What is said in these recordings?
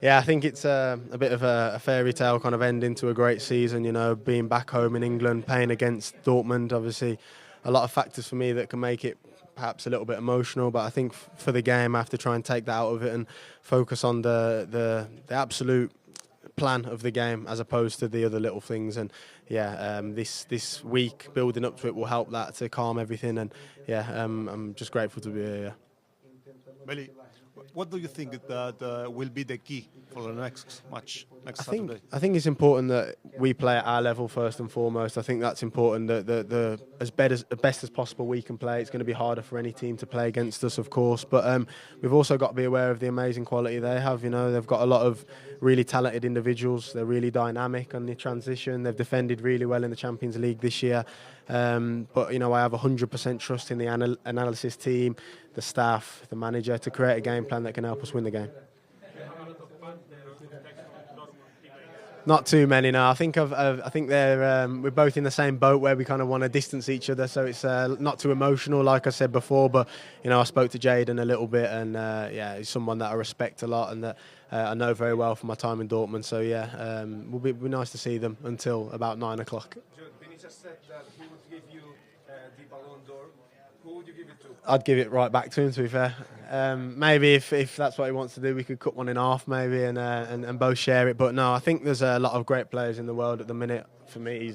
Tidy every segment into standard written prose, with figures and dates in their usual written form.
Yeah, I think it's a bit of a fairy tale kind of ending to a great season, being back home in England, playing against Dortmund, obviously a lot of factors for me that can make it perhaps a little bit emotional, but I think for the game I have to try and take that out of it and focus on the absolute plan of the game as opposed to the other little things. And yeah, this week building up to it will help that to calm everything. And yeah, I'm just grateful to be here. Yeah. Belly, what do you think that will be the key for the next match next I think Saturday? I think it's important that we play at our level first and foremost. I think that's important. That the best as possible we can play. It's going to be harder for any team to play against us, of course. But we've also got to be aware of the amazing quality they have. They've got a lot of really talented individuals. They're really dynamic on the transition. They've defended really well in the Champions League this year. But I have 100% trust in the analysis team, the staff, the manager to create a game plan that can help us win the game. Not too many, no. I think we're both in the same boat where we kind of want to distance each other, so it's not too emotional, like I said before. But I spoke to Jayden a little bit, and yeah, he's someone that I respect a lot and that I know very well from my time in Dortmund. So yeah, it'll be nice to see them until about 9 o'clock. Vinicius said that he would give you the Ballon d'Or. Who would you give it to? I'd give it right back to him, to be fair. Maybe if that's what he wants to do, we could cut one in half maybe and both share it. But no, I think there's a lot of great players in the world at the minute. For me,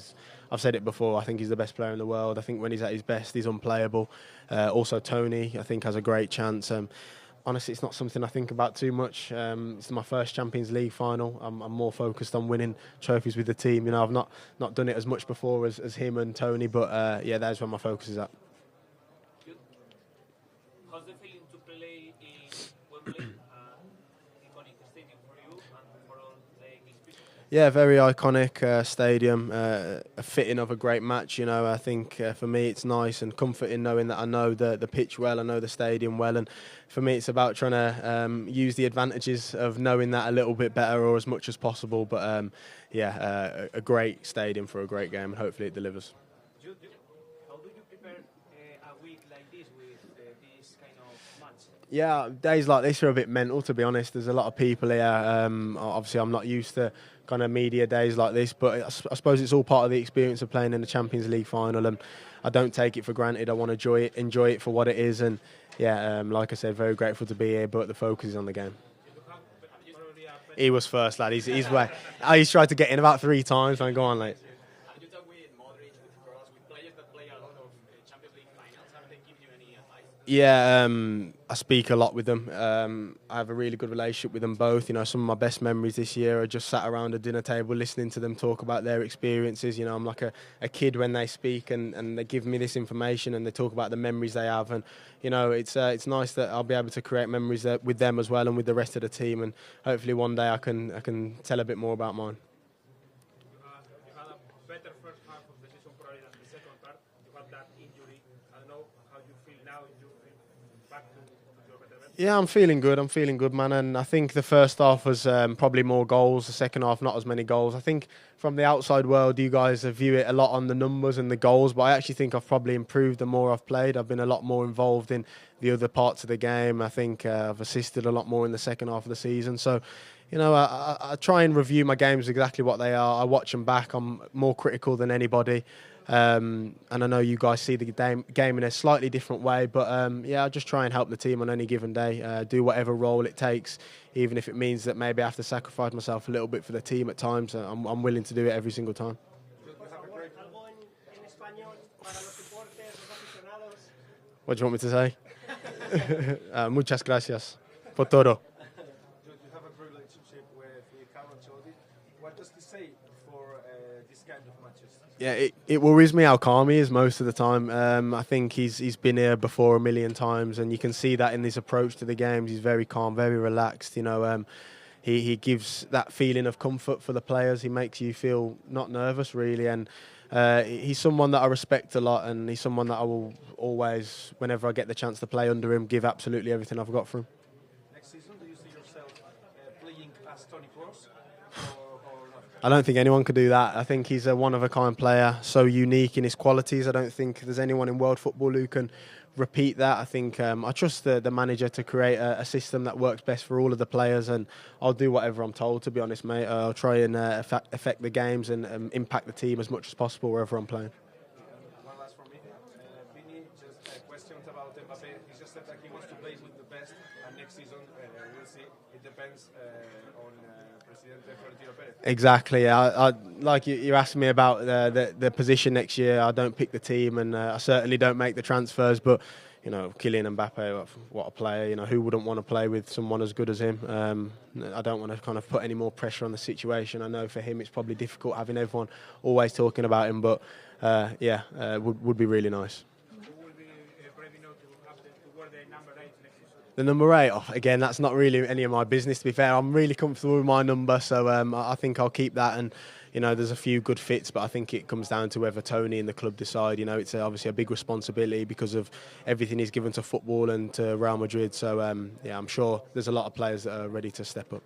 I've said it before, I think he's the best player in the world. I think when he's at his best, he's unplayable. Also, Tony, I think, has a great chance. Honestly, it's not something I think about too much. It's my first Champions League final. I'm more focused on winning trophies with the team. I've not done it as much before as him and Tony, but yeah, that's where my focus is at. How's the feeling to play in Wembley, iconic stadium for you and for all the English people? Yeah, very iconic stadium, a fitting of a great match. I think for me it's nice and comforting knowing that I know the pitch well, I know the stadium well, and for me it's about trying to use the advantages of knowing that a little bit better or as much as possible. But yeah, a great stadium for a great game, and hopefully it delivers. How do you prepare a week like this with this kind of match? Yeah, days like this are a bit mental, to be honest. There's a lot of people here. Obviously, I'm not used to kind of media days like this, but I suppose it's all part of the experience of playing in the Champions League final, and I don't take it for granted. I want to enjoy it for what it is, and yeah, like I said, very grateful to be here, but the focus is on the game. He was first, lad. He's way. He's tried to get in about 3 times. Man, go on, mate. Have you talked with Madrid, with girls, with players that play a lot of Champions League finals? Have they given you any advice? Yeah, I speak a lot with them. I have a really good relationship with them both. Some of my best memories this year are just sat around a dinner table listening to them talk about their experiences. I'm like a kid when they speak and they give me this information and they talk about the memories they have. And, it's nice that I'll be able to create memories with them as well and with the rest of the team. And hopefully one day I can tell a bit more about mine. You had a better first half of the season probably than the second part. You had that injury. I don't know how you feel now. You feel back to your better version? Yeah, I'm feeling good, man. And I think the first half was probably more goals. The second half, not as many goals. I think from the outside world, you guys view it a lot on the numbers and the goals, but I actually think I've probably improved the more I've played. I've been a lot more involved in the other parts of the game. I think I've assisted a lot more in the second half of the season. So, I try and review my games exactly what they are. I watch them back. I'm more critical than anybody. And I know you guys see the game in a slightly different way, but yeah, I just try and help the team on any given day, do whatever role it takes, even if it means that maybe I have to sacrifice myself a little bit for the team at times. I'm willing to do it every single time. What do you want me to say? Muchas gracias por todo. You have a great relationship with Carlo Ancelotti. What does he say for this kind of matches? Yeah, it worries me how calm he is most of the time. I think he's been here before a million times, and you can see that in his approach to the games. He's very calm, very relaxed. He gives that feeling of comfort for the players. He makes you feel not nervous, really, and he's someone that I respect a lot, and he's someone that I will always, whenever I get the chance to play under him, give absolutely everything I've got for him. Next season, do you see yourself playing as Toni Kroos? I don't think anyone could do that. I think he's a one-of-a-kind player, so unique in his qualities. I don't think there's anyone in world football who can repeat that. I think I trust the manager to create a system that works best for all of the players, and I'll do whatever I'm told, to be honest, mate. I'll try and affect the games and impact the team as much as possible wherever I'm playing. One last from me. Vinny, just questions about Mbappe. He just said that he wants to play with the best, and next season we'll see. It depends on Presidente Florentino Perez. Exactly. I like you're asking me about the position next year. I don't pick the team, and I certainly don't make the transfers. But you know, Kylian Mbappe, what a player! You know, who wouldn't want to play with someone as good as him? I don't want to kind of put any more pressure on the situation. I know for him it's probably difficult having everyone always talking about him, but would be really nice. Who will be brave enough to wear the number 8 next season? The number 8, again, that's not really any of my business, to be fair. I'm really comfortable with my number, so I think I'll keep that. And, you know, there's a few good fits, but I think it comes down to whether Tony and the club decide. You know, it's obviously a big responsibility because of everything he's given to football and to Real Madrid. So, I'm sure there's a lot of players that are ready to step up.